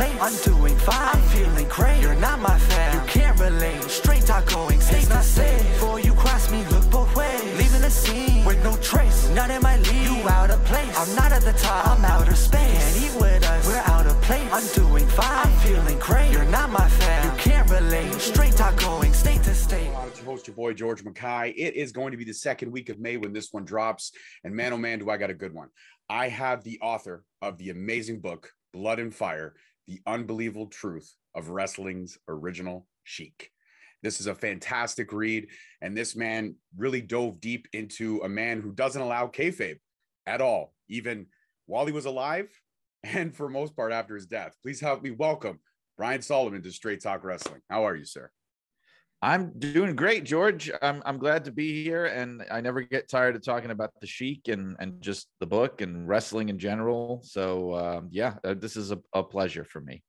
place. I'm doing fine, I'm feeling great. You're not my fan, you can't relate. Straight talk going, stay not safe. Before you cross me, look both ways. Leaving the scene with no trace, none in my league. You out of place, I'm not at the top, I'm outer space. Can't eat with us, we're out of place. I'm doing fine, I'm feeling great. You're not my fan, you can't relate. Straight talk going, state to state. It's your host, your boy, George Mackay. It is going to be the second week of May when this one drops. And man, oh man, do I got a good one. I have the author of the amazing book, Blood and Fire, The Unbelievable Truth of Wrestling's Original Sheik. This is a fantastic read. And this man really dove deep into a man who doesn't allow kayfabe at all, even while he was alive and for most part after his death. Please help me welcome Brian Soloman to Straight Talk Wrestling. How are you, sir? I'm doing great, George. I'm glad to be here, and I never get tired of talking about the Sheik and just the book and wrestling in general. So this is a pleasure for me.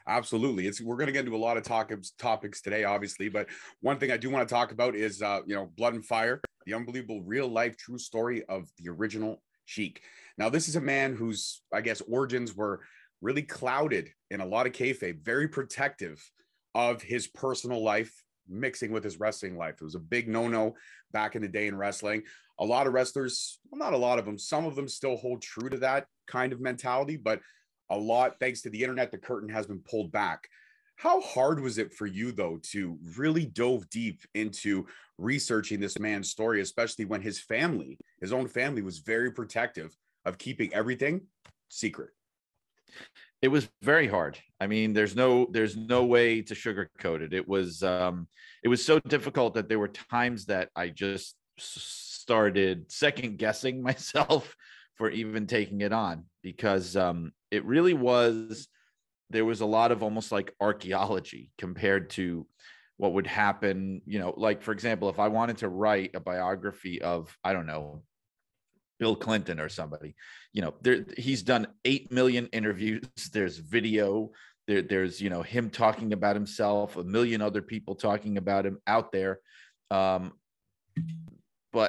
Absolutely. We're going to get into a lot of topics today, obviously, but one thing I do want to talk about is Blood and Fire, the unbelievable real life true story of the original Sheik. Now, this is a man whose, I guess, origins were really clouded in a lot of kayfabe, very protective of his personal life mixing with his wrestling life. It was a big no-no back in the day in wrestling. A lot of wrestlers, well, not a lot of them, some of them still hold true to that kind of mentality, but a lot, thanks to the internet, the curtain has been pulled back. How hard was it for you, though, to really dove deep into researching this man's story, especially when his own family was very protective of keeping everything secret? It was very hard. I mean, there's no way to sugarcoat it. It was so difficult that there were times that I just started second guessing myself for even taking it on, because it really was, there was a lot of almost like archaeology compared to what would happen. Like, for example, if I wanted to write a biography of, I don't know, Bill Clinton or somebody, he's done 8 million interviews. There's video, there's him talking about himself, a million other people talking about him out there. But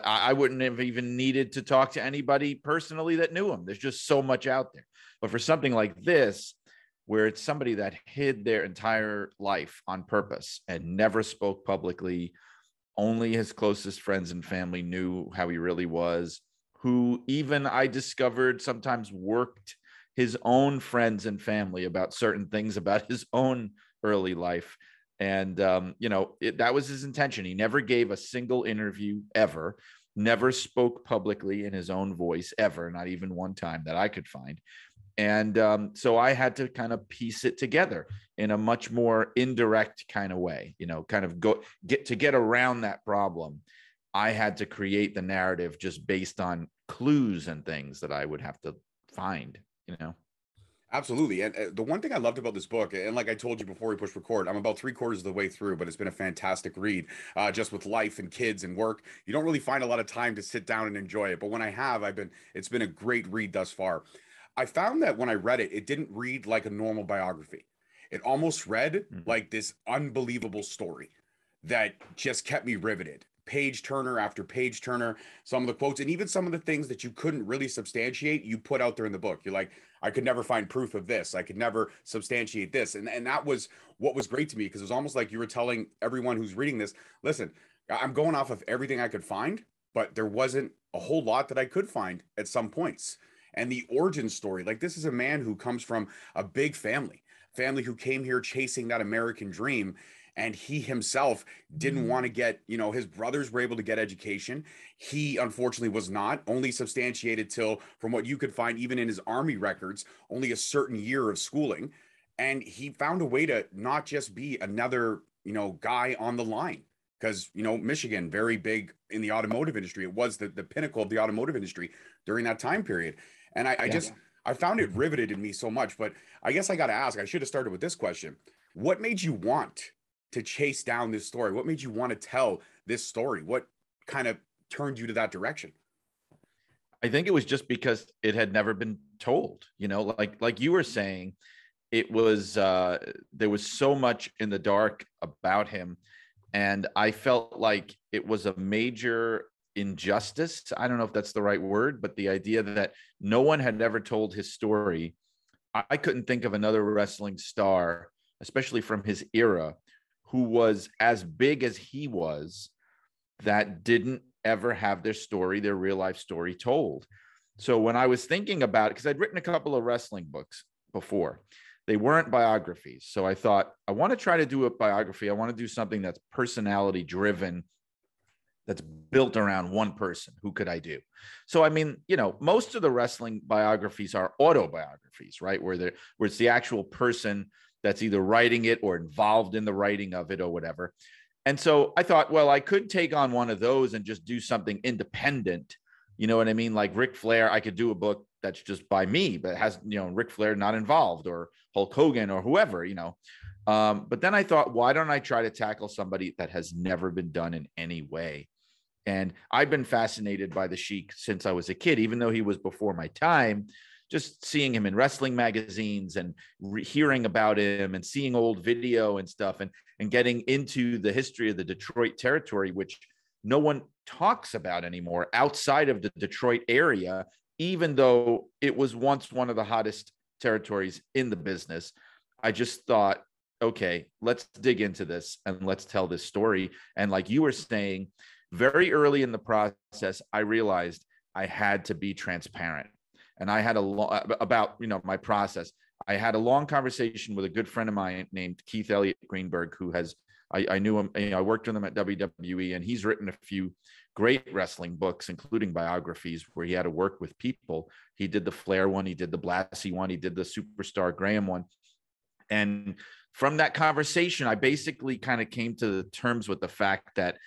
I wouldn't have even needed to talk to anybody personally that knew him. There's just so much out there. But for something like this, where it's somebody that hid their entire life on purpose and never spoke publicly, only his closest friends and family knew how he really was, who even I discovered sometimes worked his own friends and family about certain things about his own early life. And, that was his intention. He never gave a single interview ever, never spoke publicly in his own voice ever, not even one time that I could find. And so I had to kind of piece it together in a much more indirect kind of way, kind of get around that problem. I had to create the narrative just based on clues and things that I would have to find, Absolutely. And the one thing I loved about this book, and like I told you before we push record, I'm about 3/4 of the way through, but it's been a fantastic read. Just with life and kids and work, you don't really find a lot of time to sit down and enjoy it. But when I have, it's been a great read thus far. I found that when I read it, it didn't read like a normal biography. It almost read like this unbelievable story that just kept me riveted. Page turner after page turner, some of the quotes and even some of the things that you couldn't really substantiate, you put out there in the book. You're like, I could never find proof of this. I could never substantiate this. And that was what was great to me, because it was almost like you were telling everyone who's reading this, listen, I'm going off of everything I could find, but there wasn't a whole lot that I could find at some points. And the origin story, like, this is a man who comes from a big family who came here chasing that American dream. And he himself didn't want to get, his brothers were able to get education. He unfortunately was not, only substantiated till, from what you could find, even in his army records, only a certain year of schooling. And he found a way to not just be another, guy on the line. Because, Michigan, very big in the automotive industry. It was the pinnacle of the automotive industry during that time period. And I found it riveted in me so much. But I guess I got to ask, I should have started with this question. What made you want to chase down this story? What made you want to tell this story? What kind of turned you to that direction? I think it was just because it had never been told, like you were saying, it was, there was so much in the dark about him. And I felt like it was a major injustice. I don't know if that's the right word, but the idea that no one had ever told his story I couldn't think of another wrestling star, especially from his era, who was as big as he was, that didn't ever have their story, their real life story told. So when I was thinking about it, because I'd written a couple of wrestling books before, they weren't biographies. So I thought, I want to try to do a biography. I want to do something that's personality driven, that's built around one person. Who could I do? So, I mean, you know, most of the wrestling biographies are autobiographies, right? Where it's the actual person that's either writing it or involved in the writing of it or whatever. And so I thought, well, I could take on one of those and just do something independent. You know what I mean? Like Ric Flair, I could do a book that's just by me, but it has, you know, Ric Flair not involved, or Hulk Hogan or whoever, you know. But then I thought, why don't I try to tackle somebody that has never been done in any way? And I've been fascinated by the Sheik since I was a kid, even though he was before my time. Just seeing him in wrestling magazines and hearing about him and seeing old video and stuff, and getting into the history of the Detroit territory, which no one talks about anymore outside of the Detroit area, even though it was once one of the hottest territories in the business. I just thought, okay, let's dig into this and let's tell this story. And like you were saying, very early in the process, I realized I had to be transparent. And I had about, you know, my process. I had a long conversation with a good friend of mine named Keith Elliott Greenberg, who has, I knew him, you know, I worked with him at WWE, and he's written a few great wrestling books, including biographies where he had to work with people. He did the Flair one, he did the Blassie one, he did the Superstar Graham one. And from that conversation, I basically kind of came to the terms with the fact that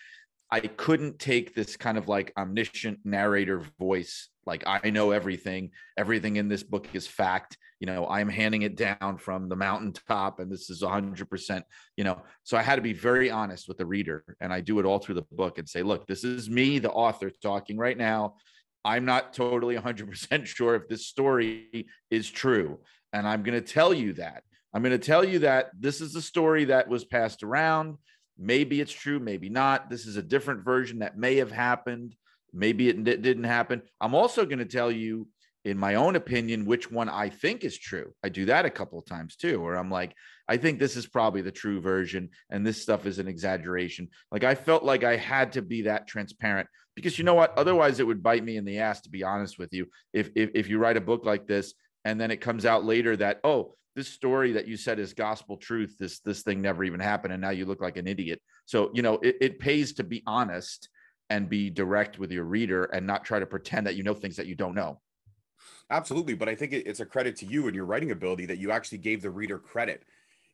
I couldn't take this kind of like omniscient narrator voice. Like, I know everything in this book is fact. You know, I'm handing it down from the mountaintop, and this is 100%, you know. So I had to be very honest with the reader, and I do it all through the book and say, look, this is me, the author, talking right now. I'm not totally 100% sure if this story is true. And I'm going to tell you that. I'm going to tell you that this is the story that was passed around. Maybe it's true, maybe not. This is a different version that may have happened. Maybe it didn't happen. I'm also going to tell you, in my own opinion, which one I think is true. I do that a couple of times too, where I'm like, I think this is probably the true version, and this stuff is an exaggeration. Like, I felt like I had to be that transparent, because you know what? Otherwise, it would bite me in the ass, to be honest with you. If you write a book like this, and then it comes out later that, oh, this story that you said is gospel truth, this thing never even happened, and now you look like an idiot. So, you know, it pays to be honest and be direct with your reader, and not try to pretend that you know things that you don't know. Absolutely. But I think it's a credit to you and your writing ability that you actually gave the reader credit.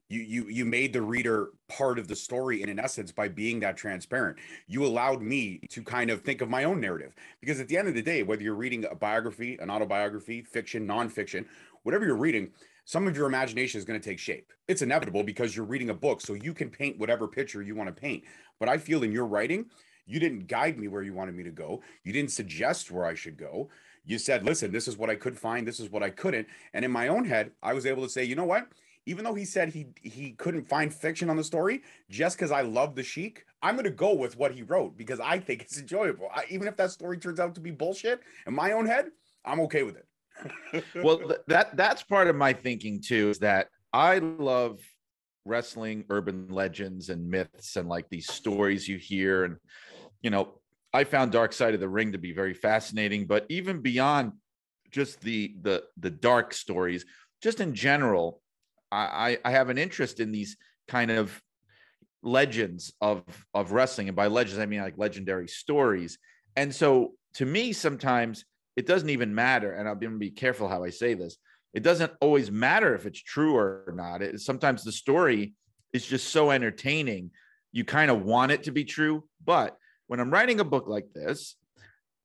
You made the reader part of the story, and in essence, by being that transparent, you allowed me to kind of think of my own narrative. Because at the end of the day, whether you're reading a biography, an autobiography, fiction, nonfiction, whatever you're reading, some of your imagination is going to take shape. It's inevitable, because you're reading a book, so you can paint whatever picture you want to paint. But I feel in your writing, you didn't guide me where you wanted me to go. You didn't suggest where I should go. You said, listen, this is what I could find. This is what I couldn't. And in my own head, I was able to say, you know what? Even though he said he couldn't find fiction on the story, just because I love the Sheik, I'm going to go with what he wrote, because I think it's enjoyable. Even if that story turns out to be bullshit, in my own head, I'm okay with it. Well, that's part of my thinking too, is that I love wrestling urban legends and myths, and like these stories you hear. And, you know, I found Dark Side of the Ring to be very fascinating, but even beyond just the dark stories, just in general, I have an interest in these kind of legends of wrestling. And by legends, I mean like legendary stories. And so to me, sometimes it doesn't even matter. And I'm going to be careful how I say this. It doesn't always matter if it's true or not. Sometimes the story is just so entertaining, you kind of want it to be true. But when I'm writing a book like this,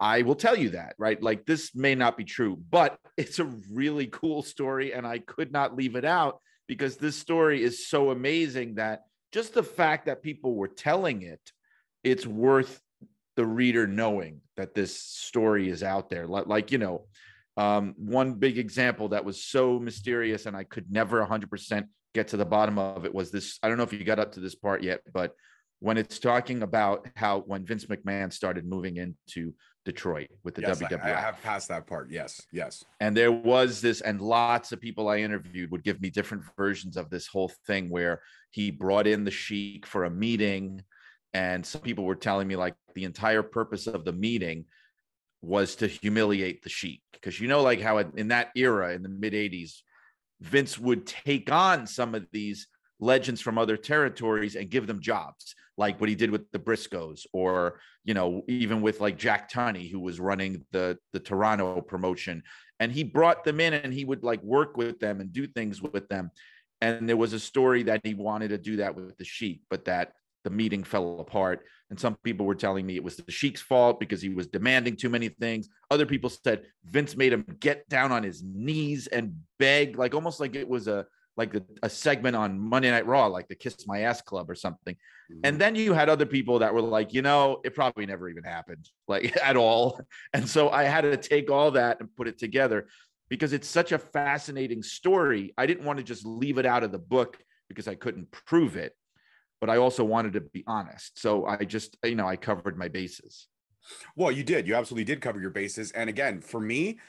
I will tell you that, right? Like, this may not be true, but it's a really cool story, and I could not leave it out, because this story is so amazing that just the fact that people were telling it, it's worth the reader knowing that this story is out there. Like, you know, one big example that was so mysterious and I could never 100% get to the bottom of it was this. I don't know if you got up to this part yet, but when it's talking about how when Vince McMahon started moving into Detroit with the Yes, WWF. I have passed that part. Yes, yes. And there was this, and lots of people I interviewed would give me different versions of this whole thing where he brought in the Sheik for a meeting. And some people were telling me like the entire purpose of the meeting was to humiliate the Sheik. Because you know, like how in that era, in the mid 80s, Vince would take on some of these legends from other territories and give them jobs, like what he did with the Briscoes, or, you know, even with like Jack Tunney, who was running the Toronto promotion. And he brought them in and he would like work with them and do things with them. And there was a story that he wanted to do that with the Sheik, but that the meeting fell apart. And some people were telling me it was the Sheik's fault because he was demanding too many things. Other people said Vince made him get down on his knees and beg, like almost like it was a segment on Monday Night Raw, like the Kiss My Ass Club or something. Mm-hmm. And then you had other people that were like, you know, it probably never even happened, like at all. And so I had to take all that and put it together because it's such a fascinating story. I didn't want to just leave it out of the book because I couldn't prove it, but I also wanted to be honest. So I just, you know, I covered my bases. Well, you did. You absolutely did cover your bases. And again, for me,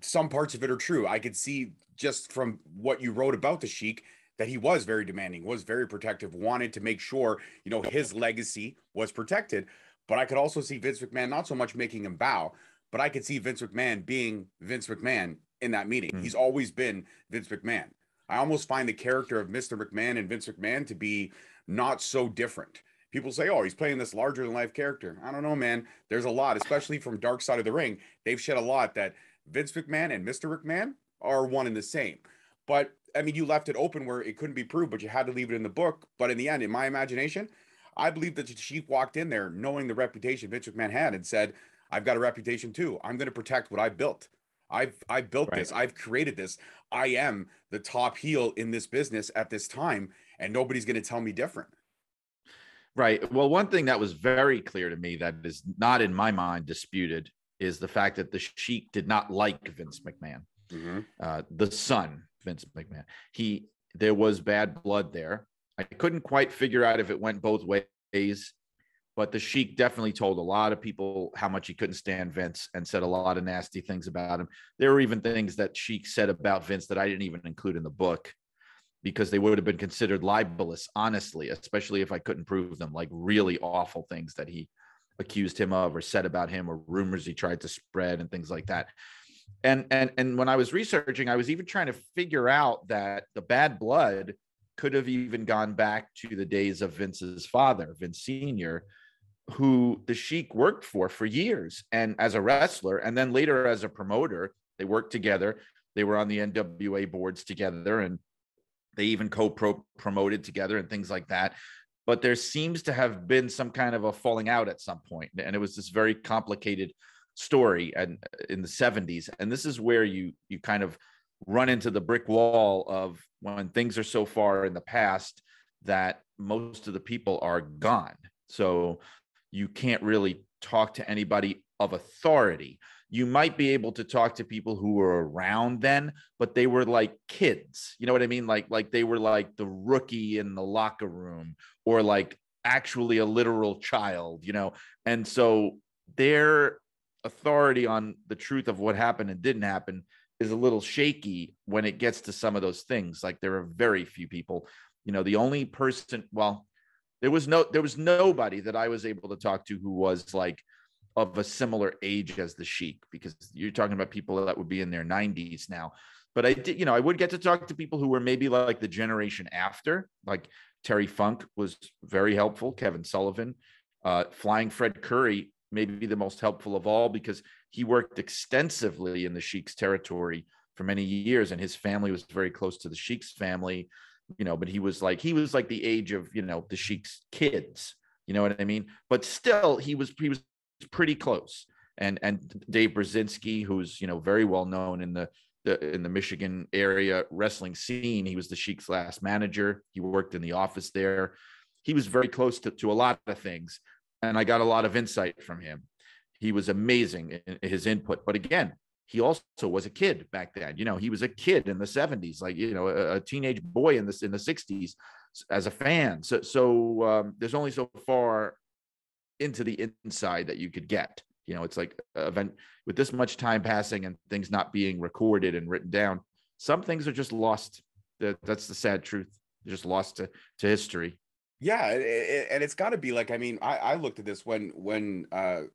some parts of it are true. I could see just from what you wrote about the Sheik that he was very demanding, was very protective, wanted to make sure, you know, his legacy was protected. But I could also see Vince McMahon not so much making him bow, but I could see Vince McMahon being Vince McMahon in that meeting. Mm-hmm. He's always been Vince McMahon. I almost find the character of Mr. McMahon and Vince McMahon to be not so different. People say, oh, he's playing this larger than life character. I don't know, man. There's a lot, especially from Dark Side of the Ring. They've shed a lot that Vince McMahon and Mr. McMahon are one and the same. But I mean, you left it open where it couldn't be proved, but you had to leave it in the book. But in the end, in my imagination, I believe that the Sheik walked in there knowing the reputation Vince McMahon had and said, I've got a reputation too. I'm going to protect what I built. I've built this. I've created this. I am the top heel in this business at this time, and nobody's going to tell me different. Right. Well, one thing that was very clear to me that is not in my mind disputed is the fact that the Sheik did not like Vince McMahon, the son, Vince McMahon. There was bad blood there. I couldn't quite figure out if it went both ways, but the Sheik definitely told a lot of people how much he couldn't stand Vince and said a lot of nasty things about him. There were even things that Sheik said about Vince that I didn't even include in the book, because they would have been considered libelous, honestly, especially if I couldn't prove them, like really awful things that he accused him of or said about him, or rumors he tried to spread and things like that. And when I was researching, I was even trying to figure out that the bad blood could have even gone back to the days of Vince's father, Vince Sr., who the Sheik worked for years, and as a wrestler, and then later as a promoter. They worked together. They were on the NWA boards together, and they even co-promoted together and things like that. But there seems to have been some kind of a falling out at some point. And it was this very complicated story and in the 70s. And this is where you kind of run into the brick wall of when things are so far in the past that most of the people are gone. So you can't really talk to anybody of authority. You might be able to talk to people who were around then, but they were like kids. You know what I mean? Like they were like the rookie in the locker room, or like actually a literal child, you know? And so their authority on the truth of what happened and didn't happen is a little shaky when it gets to some of those things. Like there are very few people, you know, the only person, well, there was nobody that I was able to talk to who was like of a similar age as the Sheik, because you're talking about people that would be in their 90s now. But I did, you know, I would get to talk to people who were maybe like the generation after, like Terry Funk was very helpful. Kevin Sullivan, Flying Fred Curry, maybe the most helpful of all, because he worked extensively in the Sheik's territory for many years, and his family was very close to the Sheik's family, you know, but he was like the age of, you know, the Sheik's kids, you know what I mean? But still he was pretty close. And Dave Brzezinski, who's, you know, very well known in the Michigan area wrestling scene. He was the Sheik's last manager. He worked in the office there. He was very close to a lot of things, and I got a lot of insight from him. He was amazing in his input. But again, he also was a kid back then. You know, he was a kid in the 70s, like, you know, a teenage boy in the 60s as a fan. So there's only so far into the inside that you could get. You know, it's like an event with this much time passing and things not being recorded and written down. Some things are just lost. That's the sad truth. They're just lost to history. Yeah, and it's got to be like, I mean, I looked at this when I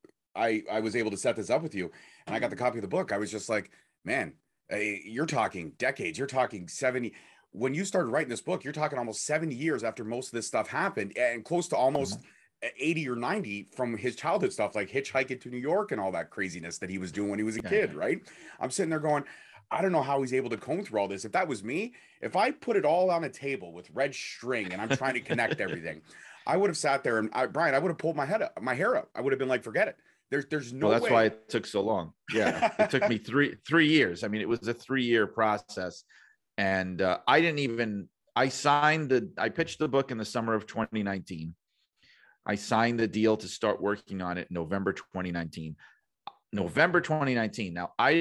was able to set this up with you, and I got the copy of the book. I was just like, man, you're talking decades. You're talking 70. When you started writing this book, you're talking almost 70 years after most of this stuff happened, and close to almost 80 or 90 from his childhood stuff, like hitchhiking to New York and all that craziness that he was doing when he was a kid, right? I'm sitting there going, I don't know how he's able to comb through all this. If that was me, if I put it all on a table with red string and I'm trying to connect everything, I would have sat there and Brian, I would have pulled my hair up. I would have been like, forget it. There's no way. Well, that's why it took so long. Yeah. It took me three years. I mean, it was a 3-year process. And I pitched the book in the summer of 2019. I signed the deal to start working on it in November 2019. November 2019. Now, I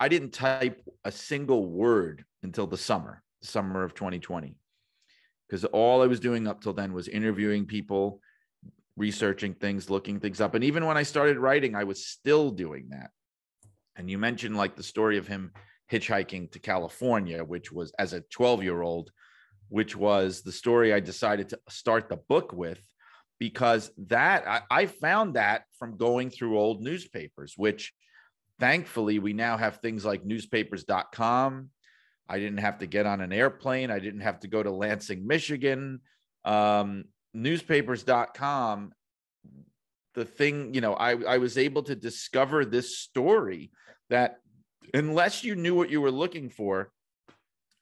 didn't type a single word until the summer of 2020, because all I was doing up till then was interviewing people, researching things, looking things up. And even when I started writing, I was still doing that. And you mentioned like the story of him hitchhiking to California, which was as a 12-year-old, which was the story I decided to start the book with, because that I found that from going through old newspapers, which thankfully we now have things like newspapers.com. I didn't have to get on an airplane. I didn't have to go to Lansing, Michigan. Newspapers.com, the thing, I was able to discover this story that unless you knew what you were looking for,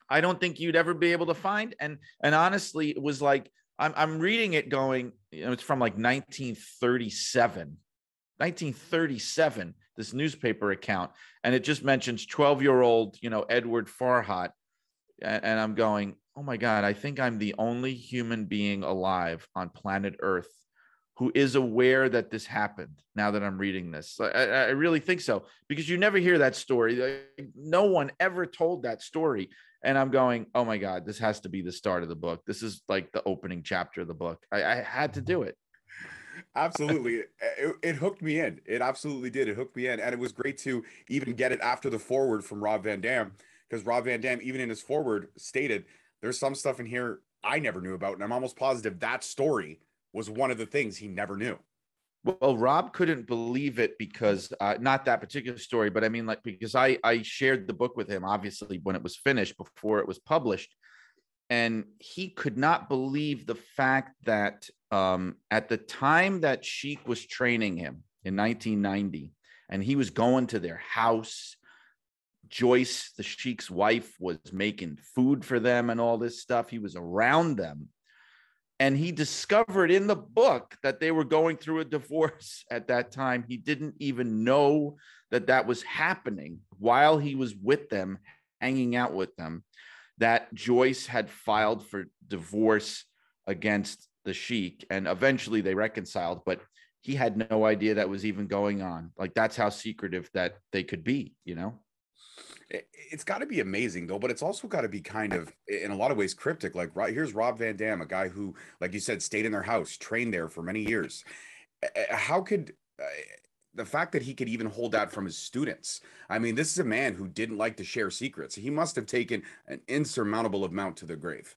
I don't think you'd ever be able to find. And honestly, it was like, I'm reading it going, it's from like 1937, this newspaper account. And it just mentions 12-year-old, Edward Farhat. And I'm going, oh my God, I think I'm the only human being alive on planet Earth who is aware that this happened now that I'm reading this. I really think so, because you never hear that story. No one ever told that story. And I'm going, oh my God, this has to be the start of the book. This is like the opening chapter of the book. I had to do it. Absolutely. It hooked me in. It absolutely did. It hooked me in. And it was great to even get it after the foreword from Rob Van Dam, because Rob Van Dam, even in his foreword, stated there's some stuff in here I never knew about. And I'm almost positive that story was one of the things he never knew. Well, Rob couldn't believe it because not that particular story, but I mean, like, because I shared the book with him, obviously, when it was finished, before it was published. And he could not believe the fact that at the time that Sheik was training him in 1990, and he was going to their house, Joyce, the Sheik's wife, was making food for them and all this stuff. He was around them. And he discovered in the book that they were going through a divorce at that time. He didn't even know that that was happening while he was with them, hanging out with them, that Joyce had filed for divorce against the Sheik. And eventually they reconciled, but he had no idea that was even going on. Like, that's how secretive that they could be, It's got to be amazing, though, but it's also got to be kind of, in a lot of ways, cryptic. Like, here's Rob Van Dam, a guy who, like you said, stayed in their house, trained there for many years. How could the fact that he could even hold that from his students? I mean, this is a man who didn't like to share secrets. He must have taken an insurmountable amount to the grave.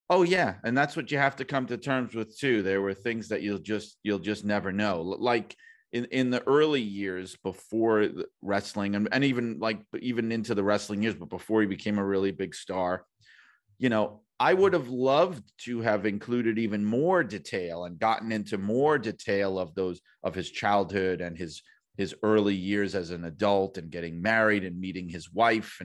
Oh yeah, and that's what you have to come to terms with too. There were things that you'll just never know. Like in the early years before wrestling, and even into the wrestling years, but before he became a really big star, I would have loved to have included even more detail and gotten into more detail of his childhood and his early years as an adult and getting married and meeting his wife.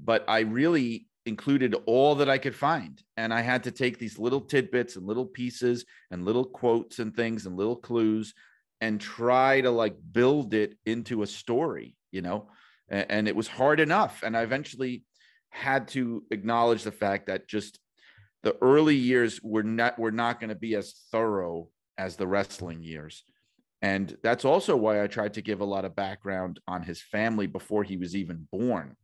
But I really included all that I could find. And I had to take these little tidbits and little pieces and little quotes and things and little clues and try to build it into a story, and it was hard enough. And I eventually had to acknowledge the fact that just the early years were not going to be as thorough as the wrestling years. And that's also why I tried to give a lot of background on his family before he was even born,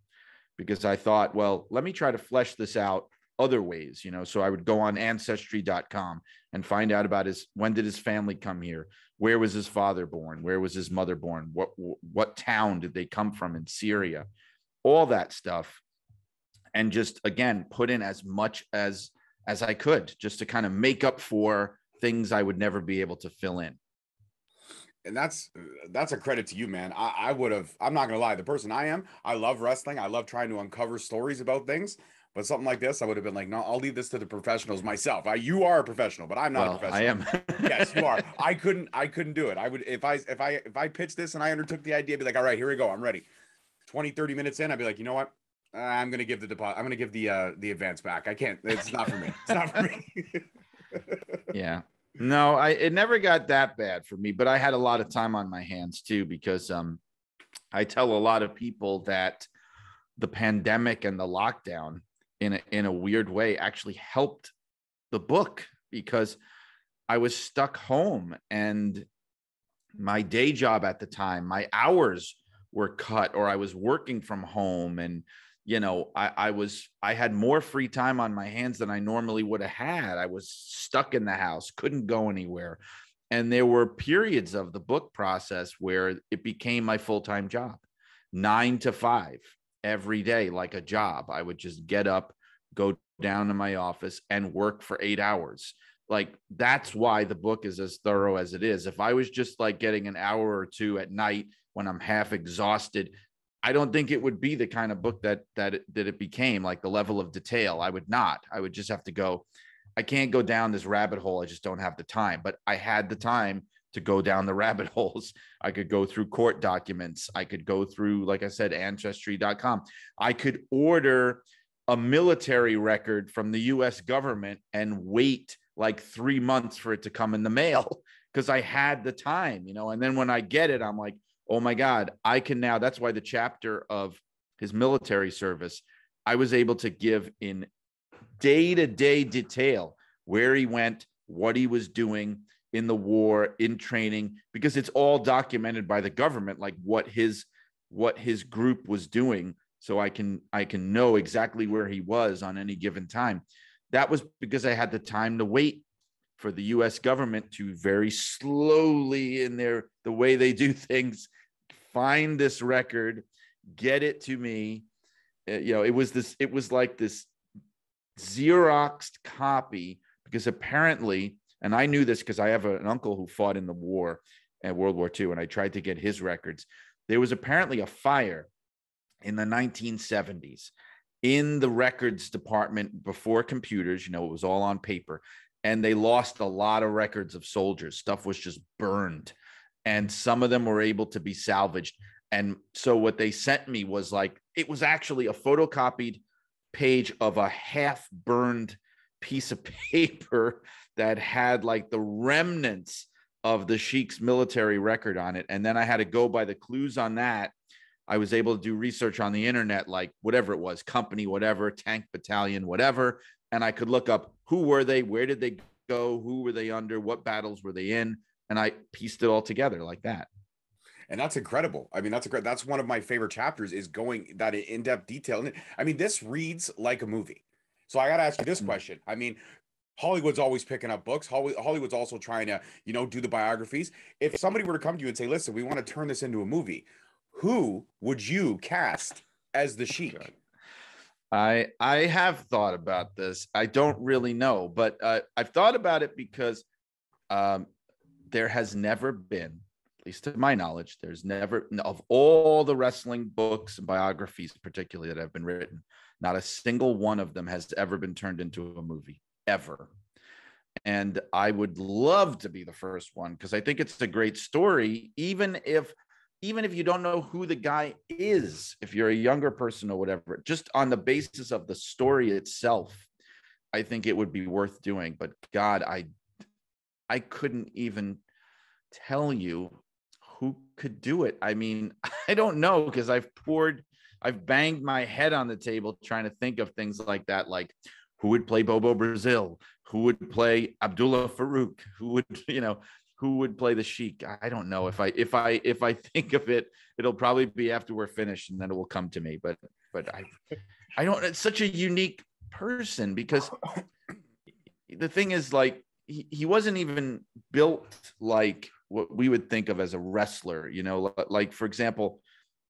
because I thought, well, let me try to flesh this out other ways, you know. So I would go on ancestry.com and find out about when did his family come here? Where was his father born? Where was his mother born? What town did they come from in Syria? All that stuff. And just, again, put in as much as I could, just to kind of make up for things I would never be able to fill in. And that's a credit to you, man. I would have, I'm not gonna lie, the person I am, I love wrestling. I love trying to uncover stories about things. But something like this, I would have been like, no, I'll leave this to the professionals myself. You are a professional, but I'm not a professional. I am. Yes, you are. I couldn't do it. I would, if I pitched this and I undertook the idea, I'd be like, all right, here we go. I'm ready. 20, 30 minutes in, I'd be like, you know what? I'm going to give the deposit. I'm going to give the advance back. I can't, it's not for me. It's not for me. Yeah. No, it never got that bad for me, but I had a lot of time on my hands too, because I tell a lot of people that the pandemic and the lockdown in a weird way actually helped the book, because I was stuck home and my day job at the time, my hours were cut, or I was working from home, and you know, I had more free time on my hands than I normally would have had. I was stuck in the house, couldn't go anywhere. And there were periods of the book process where it became my full-time job, 9 to 5 every day, like a job. I would just get up, go down to my office and work for 8 hours. Like, that's why the book is as thorough as it is. If I was just like getting an hour or two at night when I'm half exhausted, I don't think it would be the kind of book that it became, like the level of detail. I would just have to go, I can't go down this rabbit hole. I just don't have the time. But I had the time to go down the rabbit holes. I could go through court documents. I could go through, like I said, ancestry.com. I could order a military record from the US government and wait like 3 months for it to come in the mail, because I had the time, you know. And then when I get it, I'm like, oh my God, I can now. That's why the chapter of his military service, I was able to give in day-to-day detail where he went, what he was doing in the war, in training, because it's all documented by the government, like what his group was doing. So I can know exactly where he was on any given time. That was because I had the time to wait for the US government to very slowly, in the way they do things, find this record, get it to me. You know, it was like this Xeroxed copy, because apparently, and I knew this because I have an uncle who fought in the war, at World War II, and I tried to get his records. There was apparently a fire in the 1970s in the records department before computers. You know, it was all on paper, and they lost a lot of records of soldiers. Stuff was just burned, and some of them were able to be salvaged. And so what they sent me was like, it was actually a photocopied page of a half burned piece of paper that had like the remnants of the Sheik's military record on it. And then I had to go by the clues on that. I was able to do research on the internet, like whatever it was, company, whatever, tank battalion, whatever. And I could look up, who were they? Where did they go? Who were they under? What battles were they in? And I pieced it all together like that. And that's incredible. I mean, that's one of my favorite chapters, is going that in-depth detail. I mean, this reads like a movie. So I got to ask you this question. I mean, Hollywood's always picking up books. Hollywood's also trying to, you know, do the biographies. If somebody were to come to you and say, listen, we want to turn this into a movie, who would you cast as the Sheik? I have thought about this. I don't really know, but I've thought about it because there has never been, at least to my knowledge, there's never, of all the wrestling books and biographies particularly that have been written, not a single one of them has ever been turned into a movie, ever. And I would love to be the first one, because I think it's a great story, even if you don't know who the guy is, if you're a younger person or whatever, just on the basis of the story itself, I think it would be worth doing. But God, I couldn't even tell you who could do it. I mean, I don't know, because I've banged my head on the table trying to think of things like that, like who would play Bobo Brazil, who would play Abdullah Farouk, who would play the Sheik. I don't know. If I think of it, it'll probably be after we're finished, and then it will come to me. But I don't. It's such a unique person, because the thing is, like, he wasn't even built like what we would think of as a wrestler, you know, like, for example,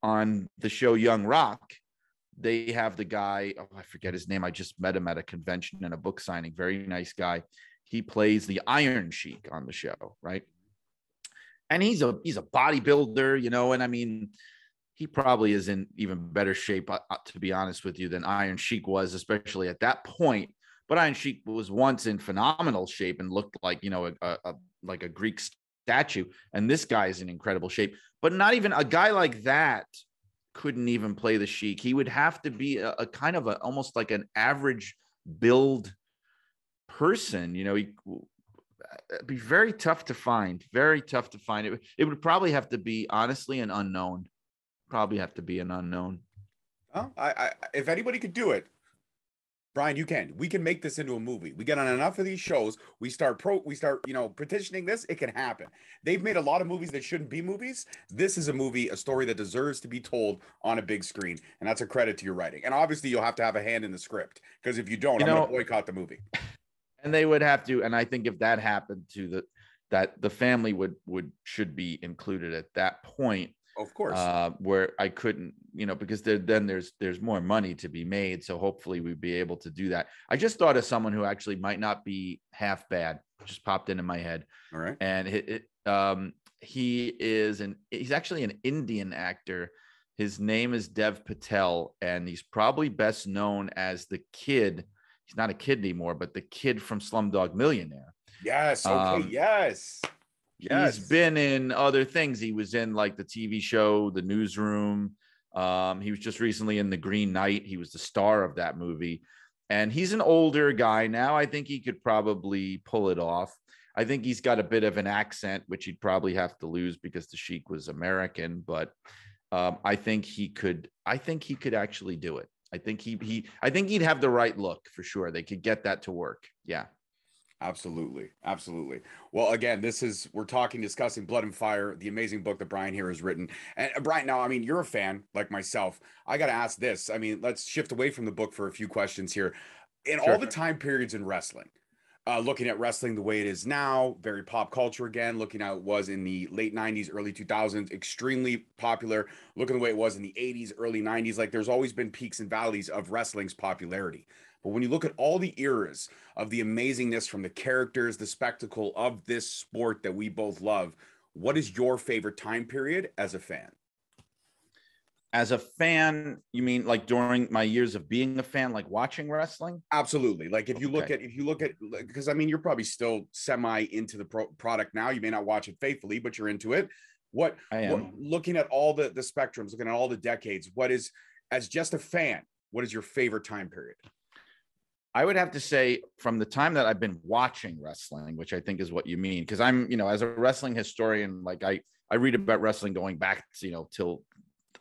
on the show Young Rock, they have the guy, oh, I forget his name. I just met him at a convention and a book signing. Very nice guy. He plays the Iron Sheik on the show, right? And he's a bodybuilder, you know, and I mean, he probably is in even better shape, to be honest with you, than Iron Sheik was, especially at that point. But Iron Sheik was once in phenomenal shape and looked like, you know, like a Greek statue. And this guy is in incredible shape. But not even a guy like that couldn't even play the Sheik. He would have to be a kind of almost like an average build person. You know, it'd be very tough to find. Very tough to find. It would probably have to be, honestly, an unknown. Probably have to be an unknown. Oh, if anybody could do it, Brian, you can. We can make this into a movie. We get on enough of these shows. We start, you know, petitioning this. It can happen. They've made a lot of movies that shouldn't be movies. This is a movie, a story that deserves to be told on a big screen, and that's a credit to your writing. And obviously, you'll have to have a hand in the script, because if you don't, I'm going to boycott the movie. And they would have to. And I think if that happened to the family should be included at that point. Of course. Where I couldn't, you know, because then there's more money to be made. So hopefully we'd be able to do that. I just thought of someone who actually might not be half bad. Just popped into my head. All right. And he's actually an Indian actor. His name is Dev Patel, and he's probably best known as the kid. He's not a kid anymore, but the kid from Slumdog Millionaire. Yes. Okay. Yes. He's been in other things. He was in like the TV show, The Newsroom. He was just recently in The Green Knight. He was the star of that movie. And he's an older guy now. I think he could probably pull it off. I think he's got a bit of an accent, which he'd probably have to lose because the Sheik was American. But I think he could actually do it. I think he'd have the right look for sure. They could get that to work. Yeah. Absolutely. Absolutely. Well, again, we're discussing Blood and Fire, the amazing book that Brian here has written. And Brian, now, I mean, you're a fan like myself. I got to ask this. I mean, let's shift away from the book for a few questions here. In all the time periods in wrestling, looking at wrestling the way it is now, very pop culture again, looking at it was in the late 90s, early 2000s, extremely popular, looking the way it was in the 80s, early 90s, like there's always been peaks and valleys of wrestling's popularity. But when you look at all the eras of the amazingness from the characters, the spectacle of this sport that we both love, what is your favorite time period as a fan? As a fan, you mean like during my years of being a fan, like watching wrestling? Absolutely. Like if you look at, because I mean, you're probably still semi into the product now. You may not watch it faithfully, but you're into it. Looking at all the spectrums, looking at all the decades, as just a fan, what is your favorite time period? I would have to say from the time that I've been watching wrestling, which I think is what you mean, because I'm, you know, as a wrestling historian, like I read about wrestling going back, you know, till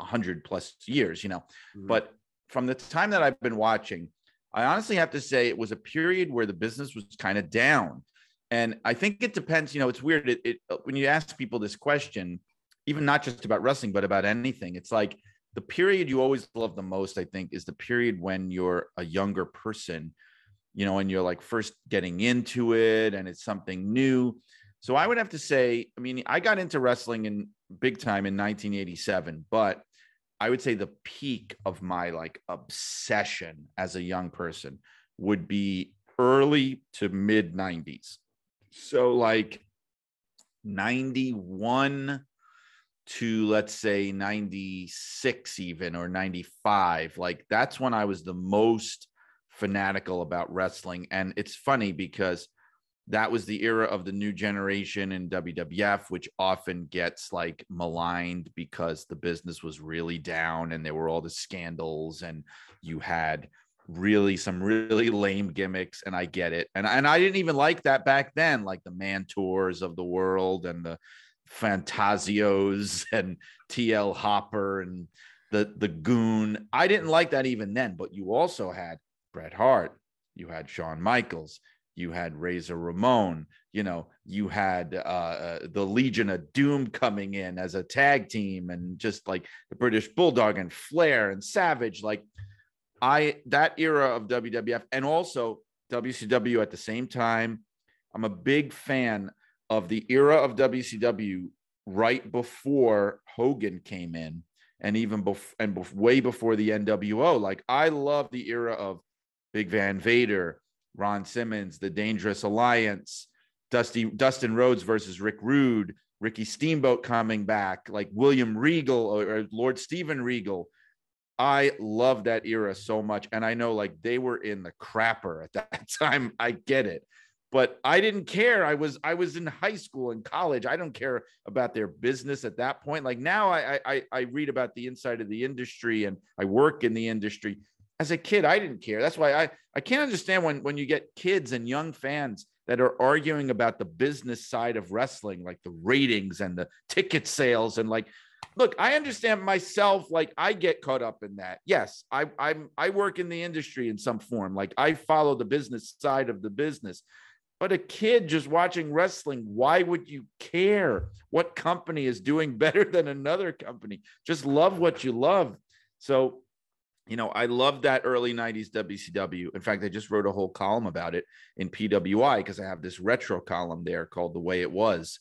100+ years, you know, but from the time that I've been watching, I honestly have to say it was a period where the business was kind of down. And I think it depends, you know, it's weird. When you ask people this question, even not just about wrestling, but about anything, it's like the period you always love the most, I think, is the period when you're a younger person, you know, and you're like first getting into it and it's something new. So I would have to say, I mean, I got into wrestling in big time in 1987, but I would say the peak of my like obsession as a young person would be early to mid 90s. So like 91 to, let's say, 96 even, or 95. Like that's when I was the most fanatical about wrestling. And it's funny because that was the era of the new generation in WWF, which often gets like maligned because the business was really down and there were all the scandals and you had some really lame gimmicks. And I get it. And I didn't even like that back then, like the Man Tours of the world and the Fantasios and TL Hopper and the Goon. I didn't like that even then, but you also had Bret Hart, you had Shawn Michaels, you had Razor Ramon, you know, you had the Legion of Doom coming in as a tag team, and just like the British Bulldog and Flair and Savage. Like that era of WWF and also WCW at the same time, I'm a big fan of the era of WCW right before Hogan came in, and even way before the NWO. Like, I love the era of Big Van Vader, Ron Simmons, the Dangerous Alliance, Dustin Rhodes versus Rick Rude, Ricky Steamboat coming back, like William Regal or Lord Steven Regal. I love that era so much. And I know, like, they were in the crapper at that time. I get it. But I didn't care. I was in high school and college. I don't care about their business at that point. Like, now I read about the inside of the industry and I work in the industry. As a kid, I didn't care. That's why I can't understand when you get kids and young fans that are arguing about the business side of wrestling, like the ratings and the ticket sales. And like, look, I understand myself. Like, I get caught up in that. Yes, I work in the industry in some form. Like, I follow the business side of the business. But a kid just watching wrestling, why would you care what company is doing better than another company? Just love what you love. So, you know, I love that early 90s WCW. In fact, I just wrote a whole column about it in PWI because I have this retro column there called The Way It Was.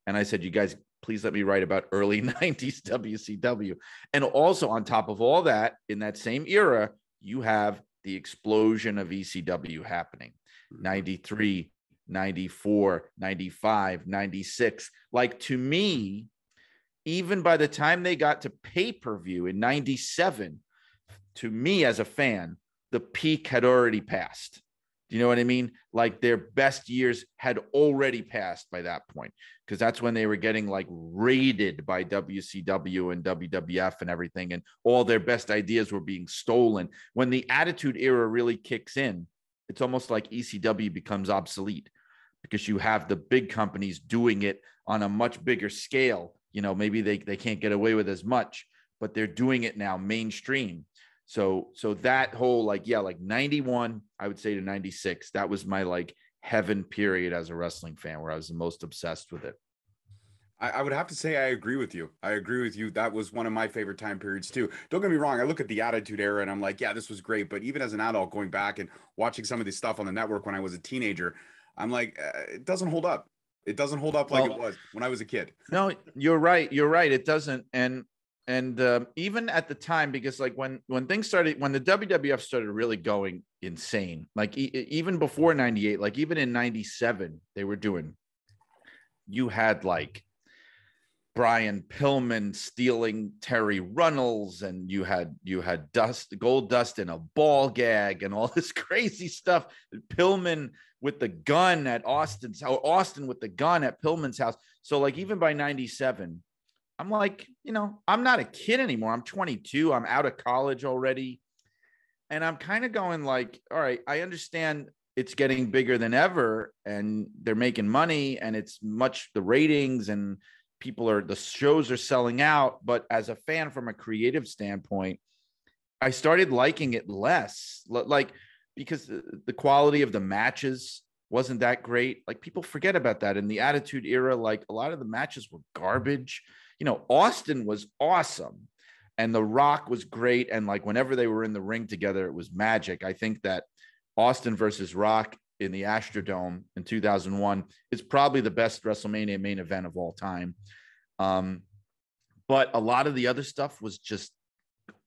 And I said, you guys, please let me write about early 90s WCW. And also on top of all that, in that same era, you have the explosion of ECW happening. 93, 94, 95, 96. Like, to me, even by the time they got to pay-per-view in 97, to me as a fan, the peak had already passed. Do you know what I mean? Like, their best years had already passed by that point, because that's when they were getting like raided by WCW and WWF and everything. And all their best ideas were being stolen. When the Attitude Era really kicks in, it's almost like ECW becomes obsolete because you have the big companies doing it on a much bigger scale. You know, maybe they can't get away with as much, but they're doing it now mainstream. So that whole, like, yeah, like 91, I would say, to 96, that was my like heaven period as a wrestling fan, where I was the most obsessed with it. I would have to say I agree with you. That was one of my favorite time periods too. Don't get me wrong. I look at the Attitude Era and I'm like, yeah, this was great. But even as an adult, going back and watching some of this stuff on the network when I was a teenager, I'm like, it doesn't hold up. It doesn't hold up like it was when I was a kid. No, you're right. You're right. It doesn't. And even at the time, because like when things started, when the WWF started really going insane, like even before 98, like even in 97, they were doing, you had like Brian Pillman stealing Terry Runnels, and you had Gold Dust in a ball gag and all this crazy stuff. Pillman with the gun at Austin with the gun at Pillman's house. So like even by 97, I'm like, you know, I'm not a kid anymore. I'm 22. I'm out of college already. And I'm kind of going like, all right, I understand it's getting bigger than ever and they're making money and it's the ratings and the shows are selling out. But as a fan from a creative standpoint, I started liking it less, like, because the quality of the matches wasn't that great. Like, people forget about that. In the Attitude Era, like, a lot of the matches were garbage. You know, Austin was awesome and The Rock was great. And like, whenever they were in the ring together, it was magic. I think that Austin versus Rock in the Astrodome in 2001 is probably the best WrestleMania main event of all time. But a lot of the other stuff was just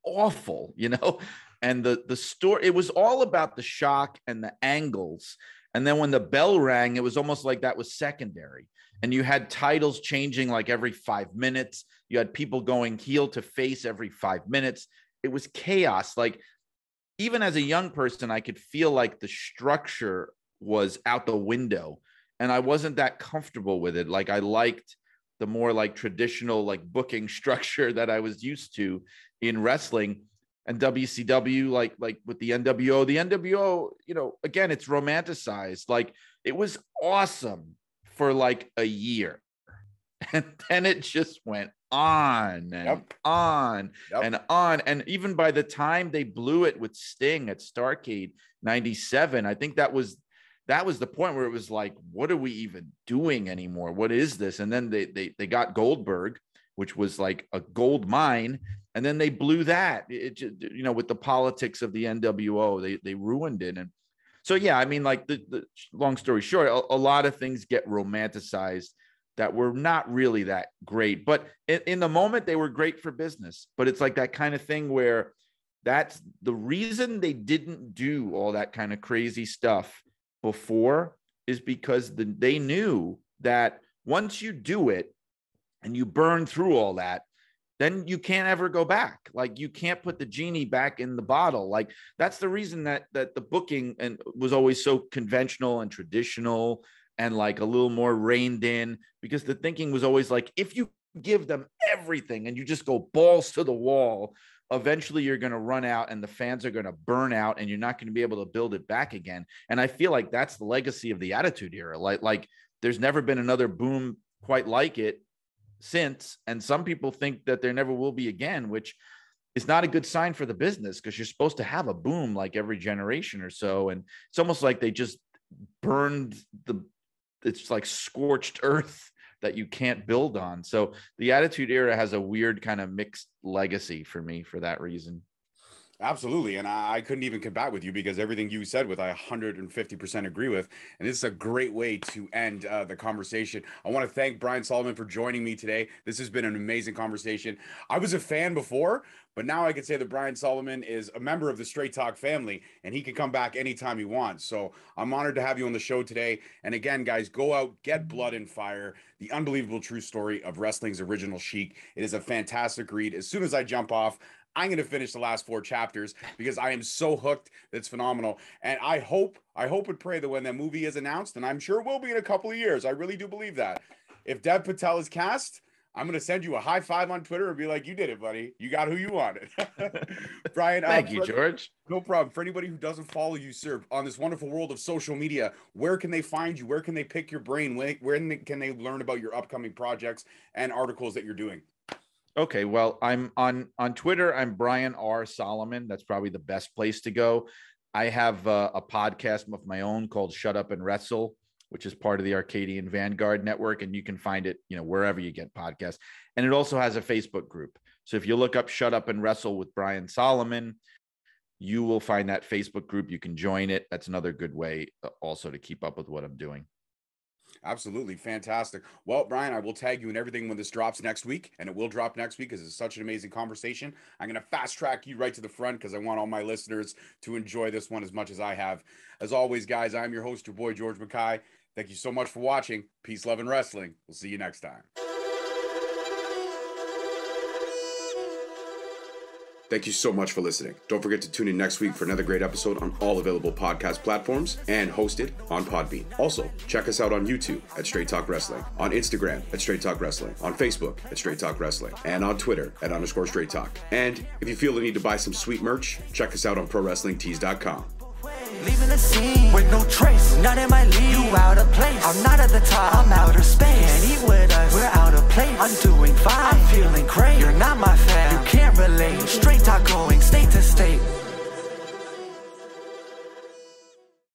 awful, you know, and the story, it was all about the shock and the angles. And then when the bell rang, it was almost like that was secondary. And you had titles changing like every 5 minutes. You had people going heel to face every 5 minutes. It was chaos. Like, even as a young person, I could feel like the structure was out the window and I wasn't that comfortable with it. Like, I liked the more like traditional, like booking structure that I was used to in wrestling. And WCW, like with the NWO, you know, again, it's romanticized. Like, it was awesome for like a year. And then it just went on and on and on. And even by the time they blew it with Sting at Starrcade 97, I think that was the point where it was like, what are we even doing anymore? What is this? And then they got Goldberg, which was like a gold mine. And then they blew that, with the politics of the NWO, they ruined it. And so, yeah, I mean, like the long story short, a lot of things get romanticized that were not really that great, but in the moment they were great for business. But it's like that kind of thing where that's the reason they didn't do all that kind of crazy stuff before, is because they knew that once you do it and you burn through all that, then you can't ever go back. Like, you can't put the genie back in the bottle. Like, that's the reason that the booking was always so conventional and traditional and like a little more reined in, because the thinking was always like, if you give them everything and you just go balls to the wall, eventually you're going to run out and the fans are going to burn out and you're not going to be able to build it back again. And I feel like that's the legacy of the Attitude Era. Like there's never been another boom quite like it since. And some people think that there never will be again, which is not a good sign for the business, because you're supposed to have a boom like every generation or so. And it's almost like they just burned it's like scorched earth that you can't build on. So the Attitude Era has a weird kind of mixed legacy for me for that reason. Absolutely. And I couldn't even combat with you, because everything you said with, I 150% agree with. And this is a great way to end the conversation. I want to thank Brian Soloman for joining me today. This has been an amazing conversation. I was a fan before, but now I can say that Brian Soloman is a member of the Straight Talk family, and he can come back anytime he wants. So I'm honored to have you on the show today. And again, guys, go out, get Blood and Fire, the unbelievable true story of wrestling's original Sheik. It is a fantastic read. As soon as I jump off, I'm going to finish the last 4 chapters, because I am so hooked. It's phenomenal. And I hope and pray that when that movie is announced, and I'm sure it will be in a couple of years, I really do believe that, if Dev Patel is cast, I'm going to send you a high five on Twitter and be like, you did it, buddy. You got who you wanted. Brian. Thank you, George. No problem. For anybody who doesn't follow you, sir, on this wonderful world of social media, where can they find you? Where can they pick your brain? Where can they learn about your upcoming projects and articles that you're doing? Okay, well, I'm on Twitter. I'm Brian R. Soloman. That's probably the best place to go. I have a podcast of my own called Shut Up and Wrestle, which is part of the Arcadian Vanguard Network, and you can find it, wherever you get podcasts. And it also has a Facebook group. So if you look up Shut Up and Wrestle with Brian Soloman, you will find that Facebook group. You can join it. That's another good way also to keep up with what I'm doing. Absolutely. Fantastic. Well, Brian, I will tag you in everything when this drops next week, and it will drop next week because it's such an amazing conversation. I'm going to fast track you right to the front because I want all my listeners to enjoy this one as much as I have. As always, guys, I'm your host, your boy, George Mackay. Thank you so much for watching. Peace, love, and wrestling. We'll see you next time. Thank you so much for listening. Don't forget to tune in next week for another great episode on all available podcast platforms and hosted on Podbean. Also, check us out on YouTube at Straight Talk Wrestling, on Instagram at Straight Talk Wrestling, on Facebook at Straight Talk Wrestling, and on Twitter at _Straight Talk. And if you feel the need to buy some sweet merch, check us out on ProWrestlingTees.com. Leaving the scene with no trace, not in my league. You out of place. I'm not at the top. I'm outer space. Can't eat with us. We're out of place. I'm doing fine. I'm feeling great. You're not my fan. You can't relate. Straight